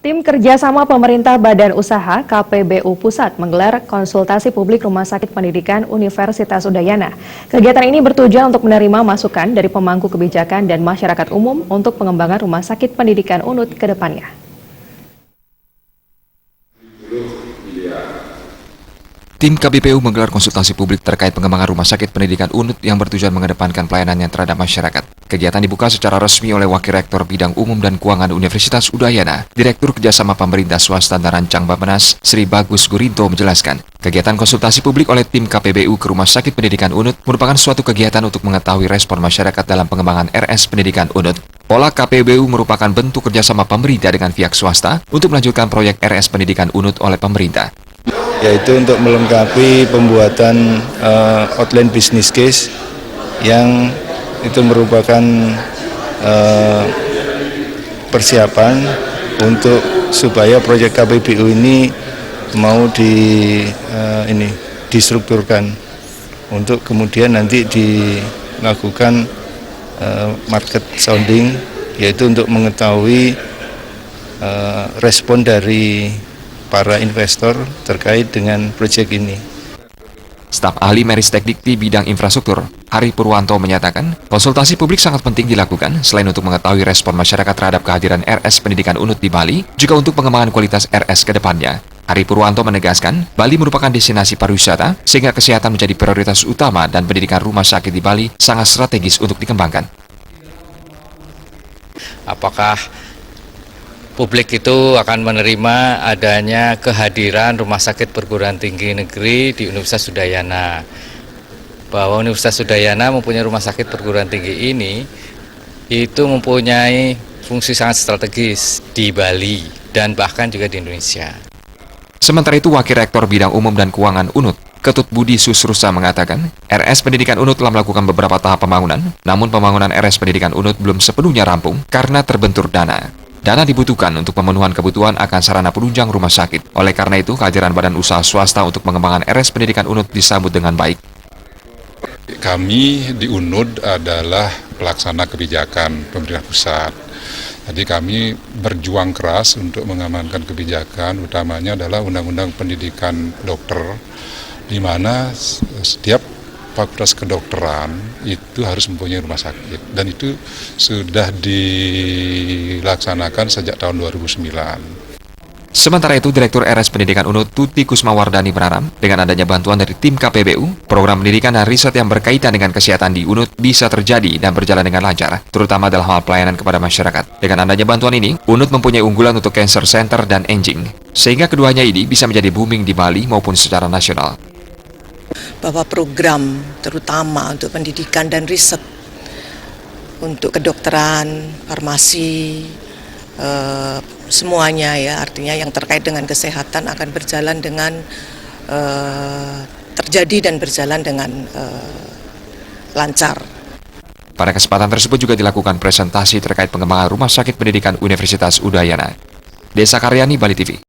Tim kerjasama pemerintah Badan Usaha KPBU Pusat menggelar konsultasi publik Rumah Sakit Pendidikan Universitas Udayana. Kegiatan ini bertujuan untuk menerima masukan dari pemangku kebijakan dan masyarakat umum untuk pengembangan Rumah Sakit Pendidikan UNUD ke depannya. Tim KPBU menggelar konsultasi publik terkait pengembangan Rumah Sakit Pendidikan UNUD yang bertujuan mengedepankan pelayanannya terhadap masyarakat. Kegiatan dibuka secara resmi oleh Wakil Rektor Bidang Umum dan Keuangan Universitas Udayana, Direktur Kerjasama Pemerintah Swasta dan Rancang Bappenas, Sri Bagus Gurinto menjelaskan, kegiatan konsultasi publik oleh tim KPBU ke Rumah Sakit Pendidikan UNUD merupakan suatu kegiatan untuk mengetahui respon masyarakat dalam pengembangan RS Pendidikan UNUD. Pola KPBU merupakan bentuk kerjasama pemerintah dengan pihak swasta untuk melanjutkan proyek RS Pendidikan UNUD oleh pemerintah. Yaitu untuk melengkapi pembuatan outline business case yang itu merupakan persiapan untuk supaya proyek KPBU ini mau distrukturkan untuk kemudian nanti dilakukan market sounding, yaitu untuk mengetahui respon dari para investor terkait dengan proyek ini. Staf ahli Meristek Dikti bidang infrastruktur, Hari Purwanto menyatakan, konsultasi publik sangat penting dilakukan selain untuk mengetahui respon masyarakat terhadap kehadiran RS Pendidikan UNUD di Bali, juga untuk pengembangan kualitas RS ke depannya. Hari Purwanto menegaskan, Bali merupakan destinasi pariwisata, sehingga kesehatan menjadi prioritas utama dan pendidikan rumah sakit di Bali sangat strategis untuk dikembangkan. Apakah publik itu akan menerima adanya kehadiran Rumah Sakit Perguruan Tinggi Negeri di Universitas Udayana. Bahwa Universitas Udayana mempunyai Rumah Sakit Perguruan Tinggi ini itu mempunyai fungsi sangat strategis di Bali dan bahkan juga di Indonesia. Sementara itu, Wakil Rektor Bidang Umum dan Keuangan UNUD, Ketut Budi Susrusa mengatakan, RS Pendidikan UNUD telah melakukan beberapa tahap pembangunan, namun pembangunan RS Pendidikan UNUD belum sepenuhnya rampung karena terbentur dana. Dana dibutuhkan untuk pemenuhan kebutuhan akan sarana penunjang rumah sakit. Oleh karena itu, kehadiran badan usaha swasta untuk pengembangan RS Pendidikan UNUD disambut dengan baik. Kami di UNUD adalah pelaksana kebijakan pemerintah pusat. Jadi kami berjuang keras untuk mengamankan kebijakan, utamanya adalah Undang-Undang Pendidikan Dokter, di mana setiap fakultas kedokteran itu harus mempunyai rumah sakit, dan itu sudah dilaksanakan sejak tahun 2009. Sementara itu, Direktur RS Pendidikan UNUD Tuti Kusmawardani berharap dengan adanya bantuan dari tim KPBU, program pendidikan dan riset yang berkaitan dengan kesehatan di UNUD bisa terjadi dan berjalan dengan lancar, terutama dalam hal pelayanan kepada masyarakat. Dengan adanya bantuan ini, UNUD mempunyai unggulan untuk cancer center dan aging, sehingga keduanya ini bisa menjadi booming di Bali maupun secara nasional. Bahwa program terutama untuk pendidikan dan riset untuk kedokteran, farmasi, semuanya ya, artinya yang terkait dengan kesehatan akan berjalan dengan terjadi dan berjalan dengan lancar. Pada kesempatan tersebut juga dilakukan presentasi terkait pengembangan Rumah Sakit Pendidikan Universitas Udayana. Desa Karyani, Bali TV.